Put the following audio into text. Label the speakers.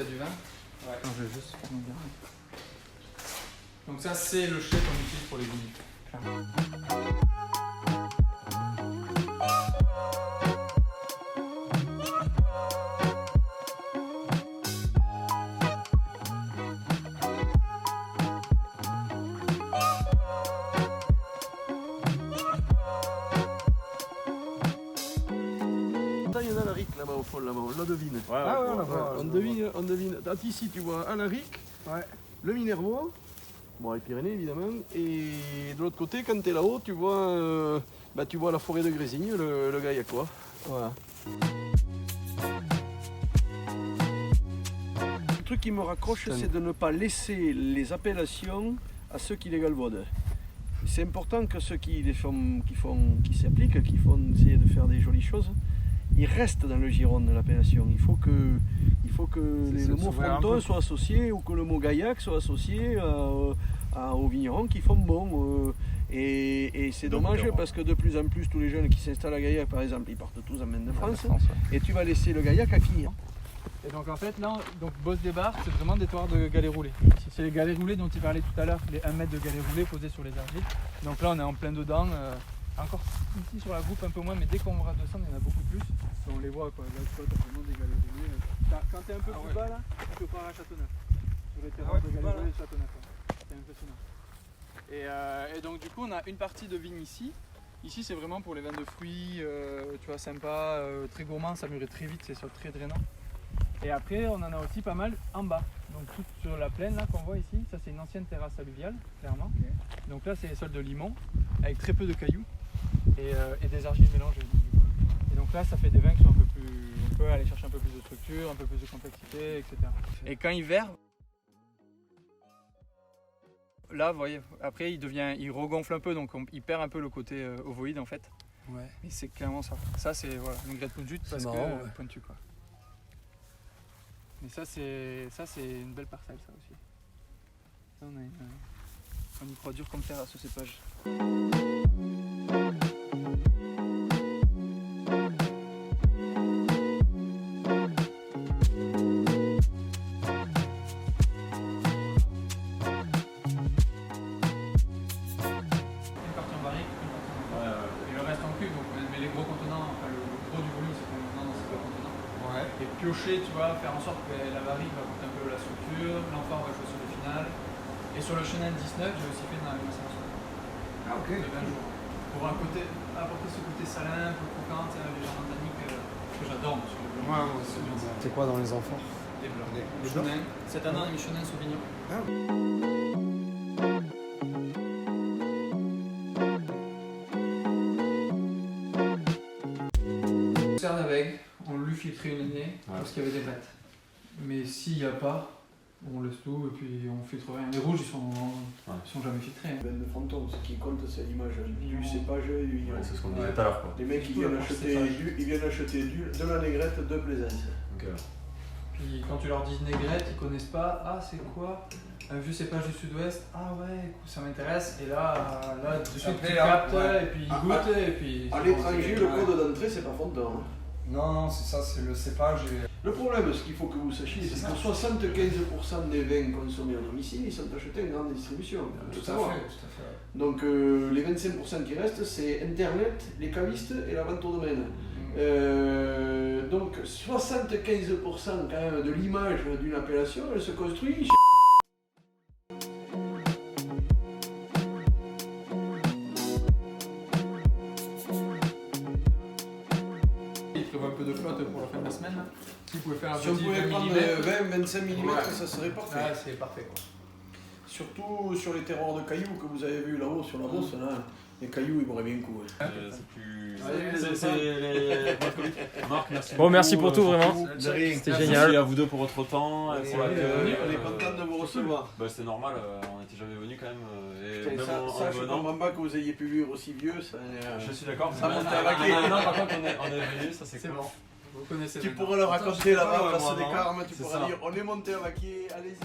Speaker 1: qu'il y a du vin.
Speaker 2: Ouais.
Speaker 1: Non, je vais juste faire mon verre. Donc ça, c'est le chai qu'on utilise pour les vignes.
Speaker 3: Il y en a la rique là-bas au fond, là-bas, on la devine.
Speaker 2: Ah ouais, on la voit.
Speaker 3: On devine. Ici, tu vois Alaric, le Minervois, bon, les Pyrénées évidemment, et de l'autre côté, quand tu es là-haut, tu vois la forêt de Grésigne, le Gaillacois. Voilà. Le truc qui me raccroche, c'est de ne pas laisser les appellations à ceux qui les galvaudent. C'est important que ceux qui s'appliquent, qui font essayer de faire des jolies choses, ils restent dans le giron de l'appellation. Il faut que le mot fronton soit associé ou que le mot gaillac soit associé aux vignerons qui font bon. Et c'est dommage parce que de plus en plus, tous les jeunes qui s'installent à Gaillac, par exemple, ils partent tous en Maine de France. Et tu vas laisser le gaillac à qui?
Speaker 1: Et donc en fait là, Bosse des Barres, c'est vraiment des terroirs de galets roulés. C'est les galets roulés dont il parlait tout à l'heure, les 1 mètre de galets roulés posés sur les argiles. Donc là on est en plein dedans, encore ici sur la groupe un peu moins, mais dès qu'on va descendre il y en a beaucoup plus. On les voit quoi, là tu vois, t'as vraiment des galets roulés. Quand t'es un peu plus bas là, tu peux croire à Châteauneuf. Sur les terroirs de galets roulés de Châteauneuf. C'est impressionnant. Et donc du coup on a une partie de vigne ici. Ici c'est vraiment pour les vins de fruits, tu vois, sympa, très gourmand, ça mûrit très vite, c'est très drainant. Et après on en a aussi pas mal en bas, donc tout sur la plaine là qu'on voit ici, ça c'est une ancienne terrasse alluviale, clairement. Donc là c'est les sols de limon, avec très peu de cailloux et des argiles mélangées. Et donc là ça fait des vins qui sont un peu plus, on peut aller chercher un peu plus de structure, un peu plus de complexité, etc. Et quand il verre, là vous voyez, après il regonfle un peu, donc il perd un peu le côté ovoïde en fait. Ouais. Et c'est clairement ça. Ça c'est voilà, une graine pointue parce que pointu quoi. Mais ça c'est une belle parcelle ça aussi. Ça, on y croit dur comme fer à ce cépage. Et piocher, tu vois, faire en sorte que la barrique va apporter un peu la structure, l'enfant va jouer sur le final. Et sur le chenin 19, j'ai aussi fait une macération.
Speaker 2: Ah ok.
Speaker 1: De 20 jours. Pour apporter ce côté salin, un peu croquant, légèrement tannique, que j'adore sur le blanc.
Speaker 2: Ouais, c'est quoi dans les enfants?
Speaker 1: Des blancs. Des chenins. Cette année on a mis chenin sauvignon.
Speaker 2: Ah.
Speaker 1: Avec, on lui filtrait une année parce qu'il y avait des bêtes. Mais s'il n'y a pas, on laisse tout et puis on filtre rien. Les rouges ils sont jamais filtrés.
Speaker 3: Les vins de fronton, ce qui compte c'est l'image du cépage et du vigneron.
Speaker 4: C'est ce qu'on disait tout à l'heure.
Speaker 3: Les mecs ils viennent acheter de la négrette de Plaisance.
Speaker 1: Puis quand tu leur dis négrette, ils connaissent pas. Ah c'est quoi? Un vieux cépage du sud-ouest. Ah ouais, ça m'intéresse. Et là tout de suite tu captes et puis ils goûtent et puis.
Speaker 3: À l'étranger, le code d'entrée c'est pas fronton.
Speaker 2: Non, c'est ça, c'est le cépage.
Speaker 3: Le problème, ce qu'il faut que vous sachiez, c'est que 75% des vins consommés en domicile, ils sont achetés en grande distribution.
Speaker 2: Tout à fait.
Speaker 3: Donc les 25% qui restent, c'est Internet, les cavistes et la vente au domaine. Donc 75% quand même de l'image d'une appellation, elle se construit chez...
Speaker 1: Un peu de flotte pour la fin de la semaine. Si vous pouvez faire un
Speaker 3: si on
Speaker 1: petit
Speaker 3: pouvait
Speaker 1: 20
Speaker 3: prendre
Speaker 1: mm,
Speaker 3: 20-25 mm, ça serait parfait.
Speaker 1: Ouais, c'est parfait quoi.
Speaker 3: Surtout sur les terroirs de cailloux que vous avez vu là-haut sur la bosse, là, les cailloux ils m'auraient bien coup.
Speaker 4: C'est plus. Marc, merci.
Speaker 5: Bon, merci pour tout vraiment.
Speaker 4: C'était
Speaker 5: génial.
Speaker 4: Merci à vous deux pour votre temps.
Speaker 3: On est content de vous recevoir.
Speaker 4: Bah, c'était normal, on n'était jamais venus quand même. Et
Speaker 3: Putain,
Speaker 4: même
Speaker 3: ça, je
Speaker 4: venant.
Speaker 3: comprends pas que vous ayez pu vivre aussi vieux. Ça,
Speaker 4: Je suis d'accord.
Speaker 3: Ça monte à la clé.
Speaker 4: Non, par contre, on est venus, ça c'est cool.
Speaker 1: Bon. Vous connaissez
Speaker 3: Tu
Speaker 1: maintenant.
Speaker 3: pourras le raconter là-bas, place des
Speaker 4: moi,
Speaker 3: Carmes, tu
Speaker 4: c'est
Speaker 3: pourras
Speaker 4: ça.
Speaker 3: dire on est monté à vaquer, allez-y.